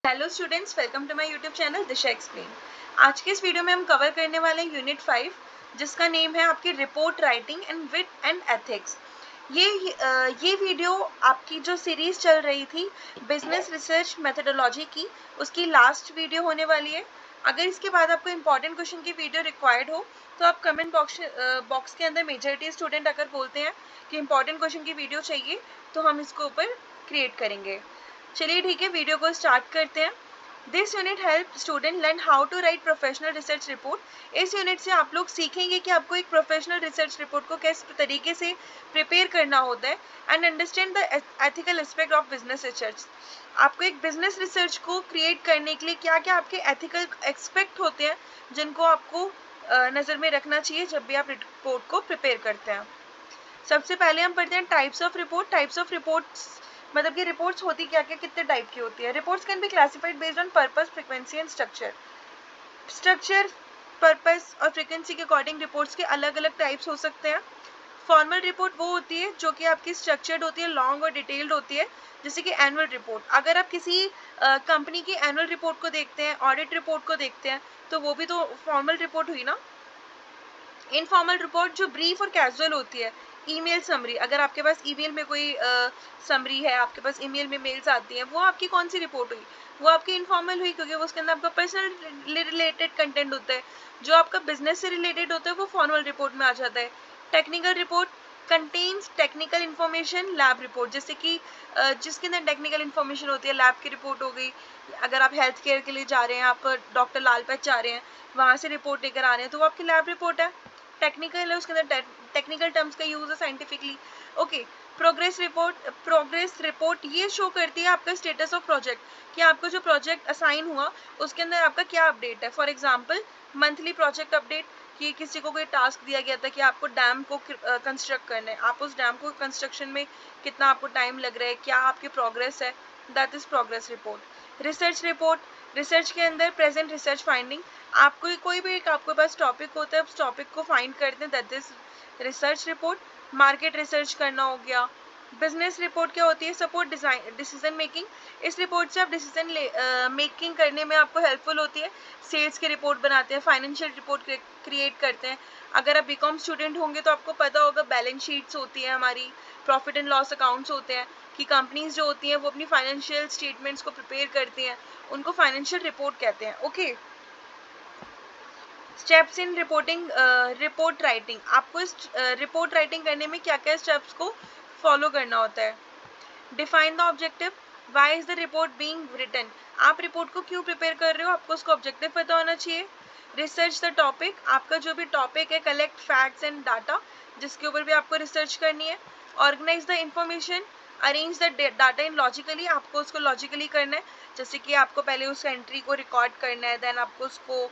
Hello students, welcome to my YouTube channel Disha explain. आज के इस वीडियो में हम कवर करने वाले हैं यूनिट 5, जिसका नेम है आपकी report writing and wit and ethics. ये वीडियो आपकी जो सीरीज चल रही थी बिजनेस रिसर्च मेथोडोलॉजी की, उसकी लास्ट वीडियो होने वाली है। अगर इसके बाद आपको इंपॉर्टेंट क्वेश्चन की वीडियो रिक्वायर्ड हो तो आप कमेंट बॉक्स के अंदर मेजॉरिटी स्टूडेंट अगर बोलते हैं कि इंपॉर्टेंट क्वेश्चन की वीडियो चाहिए तो हम इसको ऊपर क्रिएट करेंगे। चलिए ठीक है, वीडियो को स्टार्ट करते हैं। This unit help student learn how to write professional research report. इस यूनिट से आप लोग सीखेंगे कि आपको एक प्रोफेशनल रिसर्च रिपोर्ट को किस तरीके से प्रिपेयर करना होता है and understand the ethical aspect of business research. आपको एक बिजनेस रिसर्च को क्रिएट करने के लिए क्या क्या आपके एथिकल एक्सपेक्ट होते हैं जिनको आपको नज़र में रखना चाहिए जब भी आप रिपोर्ट को प्रिपेयर करते हैं। सबसे पहले हम पढ़ते हैं types of report. Types of reports मतलब कि रिपोर्ट्स होती क्या क्या, कितने टाइप की होती है। Reports can be classified based on purpose, frequency and structure. Structure, purpose और फ्रीक्वेंसी के अकॉर्डिंग रिपोर्ट्स के अलग अलग टाइप्स हो सकते हैं। फॉर्मल रिपोर्ट वो होती है जो कि आपकी स्ट्रक्चर्ड होती है, लॉन्ग और डिटेल्ड होती है, जैसे कि एनुअल रिपोर्ट। अगर आप किसी कंपनी की एनुअल रिपोर्ट को देखते हैं, ऑडिट रिपोर्ट को देखते हैं, तो वो भी तो फॉर्मल रिपोर्ट हुई ना। इनफॉर्मल रिपोर्ट जो ब्रीफ और कैजुअल होती है, ईमेल समरी। अगर आपके पास ईमेल में कोई समरी है, आपके पास ईमेल में मेल्स आती हैं, वो आपकी कौन सी रिपोर्ट हुई? वो आपकी इनफॉर्मल हुई, क्योंकि वो उसके अंदर आपका पर्सनल रिलेटेड कंटेंट होता है। जो आपका बिजनेस से रिलेटेड होता है वो फॉर्मल रिपोर्ट में आ जाता है। Technical report contains technical information. Lab report जैसे कि जिसके अंदर टेक्निकल इन्फॉर्मेशन होती है, लैब की रिपोर्ट हो गई। अगर आप हेल्थ केयर के लिए जा रहे हैं, आप डॉक्टर लाल पैथ जा रहे हैं, वहाँ से रिपोर्ट लेकर आ रहे हैं, तो वो आपकी लैब रिपोर्ट है। टेक्निकल है, उसके अंदर टेक्निकल टर्म्स का यूज है साइंटिफिकली। ओके। प्रोग्रेस रिपोर्ट ये शो करती है आपका स्टेटस ऑफ प्रोजेक्ट, कि आपको जो प्रोजेक्ट असाइन हुआ उसके अंदर आपका क्या अपडेट है। For example monthly project update, कि किसी को कोई टास्क दिया गया था कि आपको डैम को कंस्ट्रक्ट करना है, आप उस डैम को कंस्ट्रक्शन में कितना आपको टाइम लग रहा है, क्या आपकी प्रोग्रेस है, that is progress report. Research report, research के अंदर प्रेजेंट रिसर्च फाइंडिंग। आपको कोई भी एक आपके पास टॉपिक होता है, उस टॉपिक को फाइंड करते हैं, that is research report. Market research करना हो गया। बिजनेस रिपोर्ट क्या होती है? Support decision making. इस रिपोर्ट से आप डिसीजन मेकिंग करने में आपको हेल्पफुल होती है। सेल्स की रिपोर्ट बनाते हैं, फाइनेंशियल रिपोर्ट क्रिएट करते हैं। अगर आप बीकॉम स्टूडेंट होंगे तो आपको पता होगा बैलेंस शीट्स होती है हमारी, प्रॉफिट एंड लॉस अकाउंट्स होते हैं, कि कंपनीज जो होती हैं वो अपनी फाइनेंशियल स्टेटमेंट्स को प्रिपेयर करती हैं, उनको फाइनेंशियल रिपोर्ट कहते हैं। Okay. Steps in reporting, report writing. आपको इस रिपोर्ट राइटिंग करने में क्या क्या स्टेप्स को फॉलो करना होता है। Define the objective, why is the report being written. आप रिपोर्ट को क्यों प्रिपेयर कर रहे हो, आपको उसका ऑब्जेक्टिव पता होना चाहिए। रिसर्च द टॉपिक, आपका जो भी टॉपिक है, कलेक्ट फैक्ट्स एंड डाटा, जिसके ऊपर भी आपको रिसर्च करनी है। Organize the information, arrange the data in logically, आपको उसको लॉजिकली करना है। जैसे कि आपको पहले उस एंट्री को रिकॉर्ड करना है, देन आपको उसको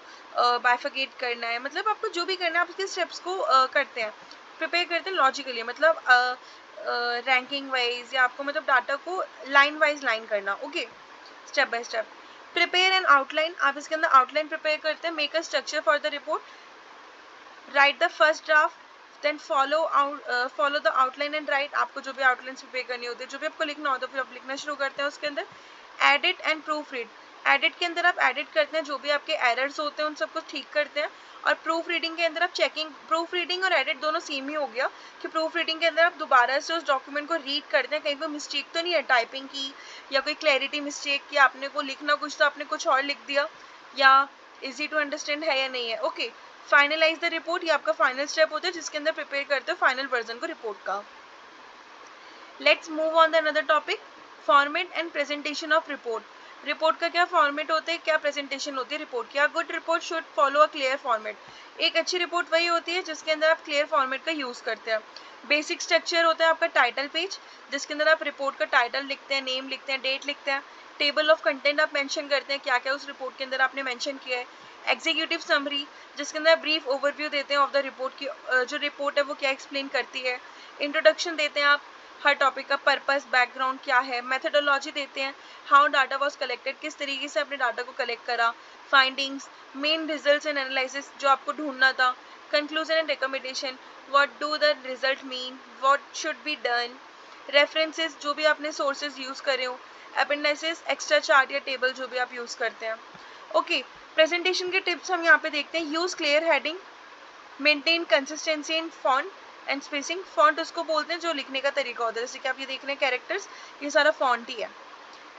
बाइफिकेट करना है, मतलब आपको जो भी करना है आप उसके स्टेप्स को करते हैं, प्रिपेयर करते हैं लॉजिकली, मतलब रैंकिंग वाइज, या आपको मतलब डाटा को लाइन वाइज लाइन करना। Okay, step by step. Prepare an outline, आप इसके अंदर आउटलाइन प्रिपेयर करते हैं। Make a structure for the report, write the first draft, then follow the outline and write. आपको जो भी आउटलाइन प्रिपेयर करनी होती है, जो भी आपको लिखना होता है, फिर आप लिखना शुरू करते हैं उसके अंदर। Edit and proof read, edit के अंदर आप एडिट करते हैं, जो भी आपके एरर्स होते हैं उन सबको ठीक करते हैं। और प्रूफ रीडिंग के अंदर आप चेकिंग, प्रूफ रीडिंग और एडिट दोनों सेम ही हो गया, कि प्रूफ रीडिंग के अंदर आप दोबारा से उस डॉक्यूमेंट को रीड करते हैं, कहीं पर मिस्टेक तो नहीं है टाइपिंग की, या कोई क्लैरिटी मिस्टेक, कि आपने को लिखना कुछ तो आपने कुछ और लिख दिया, या इजी टू अंडरस्टैंड है या नहीं है। ओके। फाइनलाइज द रिपोर्ट, ये आपका फाइनल स्टेप होता है जिसके अंदर प्रिपेयर करते हो फाइनल वर्जन को रिपोर्ट का। Let's move on the another topic, format and presentation of report. Report का क्या फॉर्मेट होता है, क्या प्रेजेंटेशन होती है रिपोर्ट की। A good report should follow a clear format. एक अच्छी रिपोर्ट वही होती है जिसके अंदर आप क्लियर फॉर्मेट का यूज करते हैं। बेसिक स्ट्रक्चर होता है आपका टाइटल पेज, जिसके अंदर आप रिपोर्ट का टाइटल लिखते हैं, नेम लिखते हैं, डेट लिखते हैं। टेबल ऑफ कंटेंट आप मेंशन करते हैं, क्या क्या उस रिपोर्ट के अंदर आपने मेंशन किया है। एग्जीक्यूटिव समरी, जिसके अंदर ब्रीफ ओवरव्यू देते हैं ऑफ द रिपोर्ट की, जो रिपोर्ट है वो क्या एक्सप्लेन करती है। इंट्रोडक्शन देते हैं आप, हर टॉपिक का पर्पस, बैकग्राउंड क्या है। मेथोडोलॉजी देते हैं, हाउ डाटा वाज कलेक्टेड, किस तरीके से आपने डाटा को कलेक्ट करा। Findings, main results and analysis, जो आपको ढूंढना था। Conclusion and recommendation, what do the result mean, what should be done. References, जो भी आपने सोर्सेज यूज करे हो। अपेंडिसेस, एक्स्ट्रा चार्ट या टेबल जो भी आप यूज़ करते हैं। ओके, प्रेजेंटेशन के टिप्स हम यहाँ पे देखते हैं। Use clear heading, maintain consistency in font and spacing. Font उसको बोलते हैं जो लिखने का तरीका होता है, जैसे कि आप ये देख रहे हैं कैरेक्टर्स, ये सारा फॉन्ट ही है।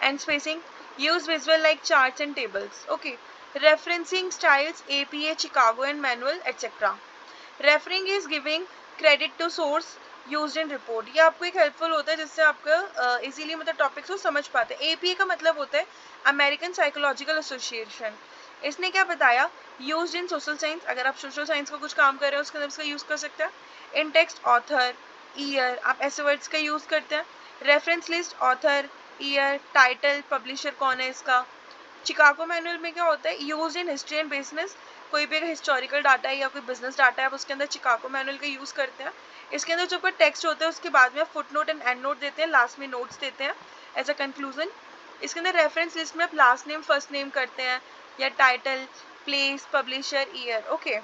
And spacing, use visual like charts and tables. Okay, referencing styles APA, Chicago and manual etcetera. Referring is giving credit to source used in report. ये आपको एक हेल्पफुल होता है जिससे आपका इजीली मतलब टॉपिक्स को समझ पाते हैं। APA का मतलब होता है अमेरिकन साइकोलॉजिकल एसोसिएशन। इसने क्या बताया, यूज्ड इन सोशल साइंस, अगर आप सोशल साइंस का कुछ काम कर रहे हो उसके अंदर इसका यूज कर सकते हैं। इन टेक्स्ट, ऑथर, ईयर, आप ऐसे वर्ड्स का यूज करते हैं। Reference list, author, year, title, publisher कौन है इसका। चिकागो मैनुअल में क्या होता है, use in history and business, कोई भी अगर हिस्टोरिकल डाटा है या कोई बिजनेस डाटा है आप उसके अंदर चिकागो मैनुअल का यूज करते हैं। इसके अंदर जो आपका टेक्स्ट होता है उसके बाद में आप foot note and and note देते हैं, लास्ट में नोट्स देते हैं एज अ कंक्लूजन। इसके अंदर रेफरेंस लिस्ट में आप लास्ट नेम फर्स्ट नेम करते हैं या title, place, publisher, year. Okay,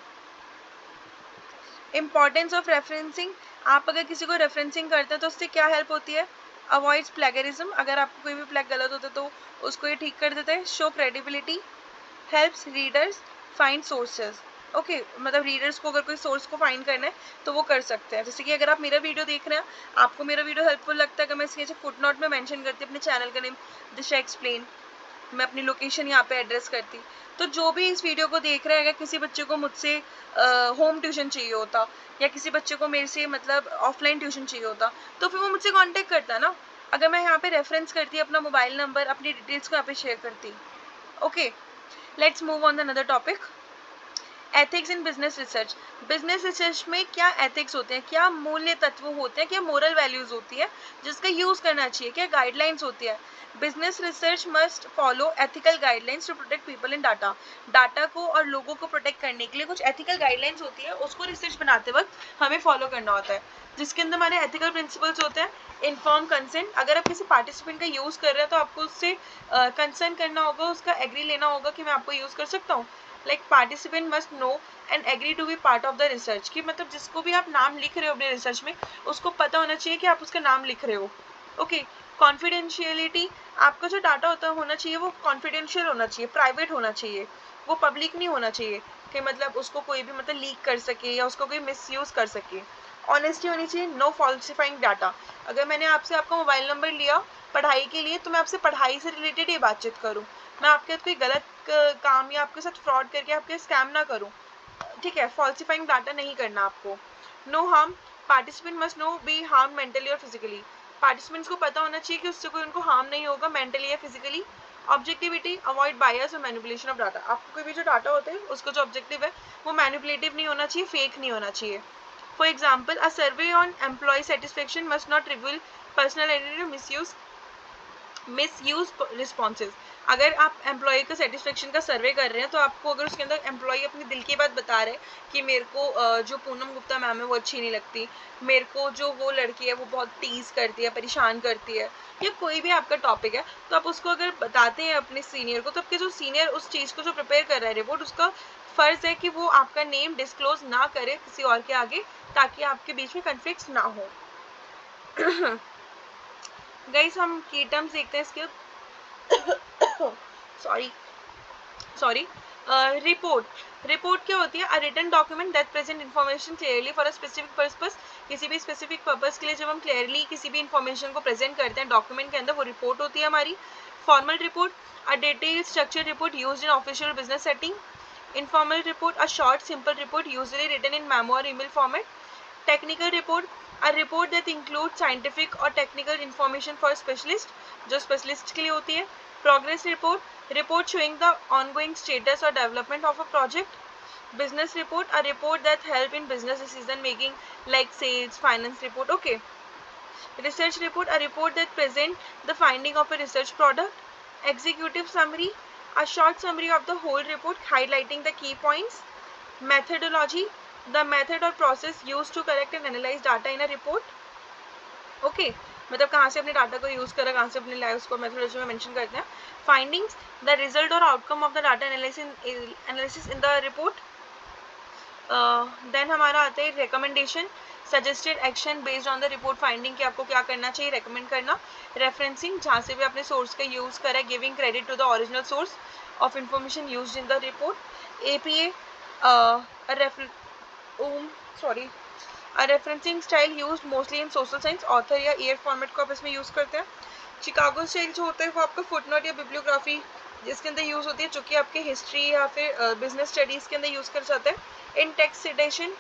importance of referencing, आप अगर किसी को रेफरेंसिंग करते हैं तो उससे क्या हेल्प होती है, अवॉइड्स प्लेगरिज्म, अगर आपको कोई भी प्लेग गलत होता है तो उसको ये ठीक कर देते हैं। Show credibility, helps readers find sources. Okay, मतलब रीडर्स को अगर कोई सोर्स को फाइंड करना है तो वो कर सकते हैं। जैसे कि अगर आप मेरा वीडियो देख रहे हैं, आपको मेरा वीडियो हेल्पफुल लगता है, अगर मैं इसके फुट नोट में मेंशन करती हूँ अपने चैनल का नेम दिशा एक्सप्लेन, मैं अपनी लोकेशन यहाँ पे एड्रेस करती, तो जो भी इस वीडियो को देख रहे हैं, अगर किसी बच्चे को मुझसे होम ट्यूशन चाहिए होता या किसी बच्चे को मेरे से मतलब ऑफलाइन ट्यूशन चाहिए होता तो फिर वो मुझसे कांटेक्ट करता ना, अगर मैं यहाँ पे रेफरेंस करती, अपना मोबाइल नंबर, अपनी डिटेल्स को यहाँ पे शेयर करती। Okay, let's move on the another topic, ethics in business research. Business research में क्या एथिक्स होते हैं, क्या मूल्य तत्व होते हैं, क्या मोरल वैल्यूज होती है जिसका यूज करना चाहिए, क्या गाइडलाइंस होती है। Business research must follow ethical guidelines to protect people in data. Data को और लोगों को प्रोटेक्ट करने के लिए कुछ एथिकल गाइडलाइंस होती है, उसको रिसर्च बनाते वक्त हमें फॉलो करना होता है, जिसके अंदर हमारे एथिकल प्रिंसिपल्स होते हैं। इन्फॉर्म कंसेंट, अगर आप किसी पार्टिसिपेंट का यूज कर रहे हैं तो आपको उससे कंसर्न करना होगा, उसका एग्री लेना होगा कि मैं आपको यूज कर सकता हूँ। Like participant must know and agree to be part of the research, कि मतलब जिसको भी आप नाम लिख रहे हो अपने रिसर्च में उसको पता होना चाहिए कि आप उसका नाम लिख रहे हो। ओके, कॉन्फिडेंशियलिटी, आपका जो डाटा होना चाहिए वो कॉन्फिडेंशियल होना चाहिए, प्राइवेट होना चाहिए, वो पब्लिक नहीं होना चाहिए कि मतलब उसको कोई भी मतलब लीक कर सके या उसको कोई मिसयूज कर सके। ऑनेस्टी होनी चाहिए, नो फॉल्सिफाइंग डाटा, अगर मैंने आपसे आपका मोबाइल नंबर लिया पढ़ाई के लिए तो मैं आपसे पढ़ाई से रिलेटेड ही बातचीत करूँ, मैं आपके साथ कोई गलत काम या आपके साथ फ्रॉड करके आपके स्कैम ना करूँ, ठीक है, फॉल्सिफाइंग डाटा नहीं करना आपको। No harm, participant must no be harm mentally और फिजिकली, पार्टिसिपेंट्स को पता होना चाहिए कि उससे कोई उनको हार्म नहीं होगा मेंटली या फिजिकली। ऑब्जेक्टिविटी, अवॉइड बायस और मैनिपुलेशन ऑफ डाटा, आपको कोई भी जो डाटा होता है उसका जो ऑब्जेक्टिव है वो मैनिपुलेटिव नहीं होना चाहिए, फेक नहीं होना चाहिए। For example, a survey on employee satisfaction must not reveal personal identity, misuse responses, अगर आप एम्प्लॉय का सेटिस्फेक्शन का सर्वे कर रहे हैं तो आपको अगर उसके अंदर एम्प्लॉय अपनी दिल की बात बता रहे हैं कि मेरे को जो पूनम गुप्ता मैम है वो अच्छी नहीं लगती, मेरे को जो वो लड़की है वो बहुत टीज करती है, परेशान करती है, या कोई भी आपका टॉपिक है, तो आप उसको अगर बताते हैं अपने सीनियर को, तो आपके जो सीनियर उस चीज़ को जो प्रिपेयर कर रहा है रिपोर्ट, उसका फ़र्ज़ है कि वो आपका नेम डिस्क्लोज ना करे किसी और के आगे, ताकि आपके बीच में कन्फ्लिक्ट्स ना हो। गाइस, हम की टर्म्स देखते हैं इसके, सॉरी रिपोर्ट क्या होती है, a written document that present information clearly for a specific purpose, किसी भी स्पेसिफिक पर्पस के लिए जब हम क्लियरली किसी भी इन्फॉर्मेशन को प्रेजेंट करते हैं डॉक्यूमेंट के अंदर, वो रिपोर्ट होती है हमारी। Formal report, a detailed structured report used in official business setting. Informal report, a short simple report usually written in memo और email format. Technical report, a report that include scientific और technical information for specialist, जो specialist के लिए होती है। Progress report, report showing the ongoing status or development of a project. Business report, a report that help in business decision making like sales, finance report. Okay. Research report, a report that present the finding of a research product. Executive summary, a short summary of the whole report highlighting the key points. Methodology, the method or process used to collect and analyze data in a report. Okay, मतलब कहाँ से अपने data को use करा, कहाँ से अपने लाया, उसको मेथोडोलॉजी में मेंशन करते हैं। फाइंडिंग्स, द रिजल्ट और outcome of the data analysis in the report. Then हमारा आता है recommendation, suggested action based on the report finding कि आपको क्या करना चाहिए, रेकमेंड करना, रेफरेंसिंग जहाँ से भी आपने सोर्स का यूज़ करा है, giving credit to the original source of information used in the report, APA referencing style used mostly in social science, author या ईयर फॉर्मेट को आप इसमें यूज़ करते हैं। चिकागो स्टाइल जो होता है वो आपका फुटनोट या बिब्लियोग्राफी जिसके अंदर यूज़ होती है, जो कि आपके हिस्ट्री या फिर बिजनेस स्टडीज़ के अंदर यूज़ कर जाते हैं। इन टेक्स्ट सिटेशन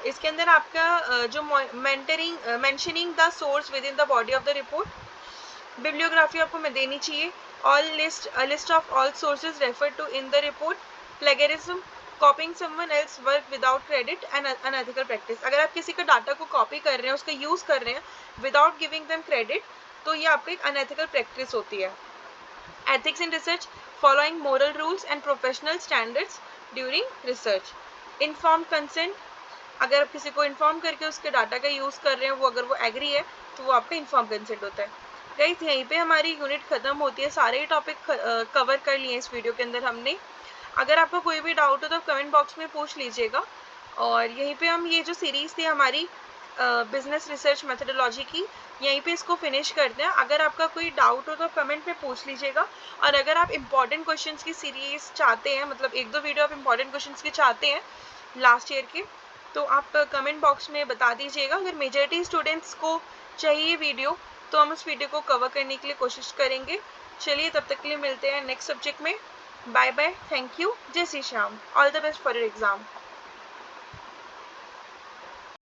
इसके अंदर आपका जो mentioning the source within the body of the report. Bibliography आपको मैं देनी चाहिए। List of all sources refer to in the report. Plagiarism copying someone else work without credit and unethical practice, अगर आप किसी का डाटा को copy कर रहे हैं, उसका यूज़ कर रहे हैं विदाउट गिविंग देम क्रेडिट, तो ये आपकी एक अनएथिकल प्रैक्टिस होती है। Ethics in research following moral rules and professional standards during research. Inform consent, अगर आप किसी को इन्फॉर्म करके उसके डाटा का यूज़ कर रहे हैं, वो अगर वो एग्री है तो वो आपका इन्फॉर्म कंसेंट होता है। गाइस यहीं पे हमारी यूनिट ख़त्म होती है, सारे ही टॉपिक कवर कर लिए इस वीडियो के अंदर हमने। अगर आपको कोई भी डाउट हो तो कमेंट बॉक्स में पूछ लीजिएगा। और यहीं पे हम ये जो सीरीज़ थी हमारी बिजनेस रिसर्च मेथोडोलॉजी की, यहीं पे इसको फिनिश करते हैं। अगर आपका कोई डाउट हो तो कमेंट में पूछ लीजिएगा। और अगर आप इम्पॉर्टेंट क्वेश्चंस की सीरीज़ चाहते हैं, मतलब 1-2 वीडियो आप इम्पॉर्टेंट क्वेश्चंस के चाहते हैं लास्ट ईयर के, तो आप कमेंट बॉक्स में बता दीजिएगा। अगर मेजॉरिटी स्टूडेंट्स को चाहिए वीडियो तो हम उस वीडियो को कवर करने के लिए कोशिश करेंगे। चलिए तब तक के लिए मिलते हैं नेक्स्ट सब्जेक्ट में। बाय बाय, थैंक यू, जय Shri Shyam, all the best for your exam.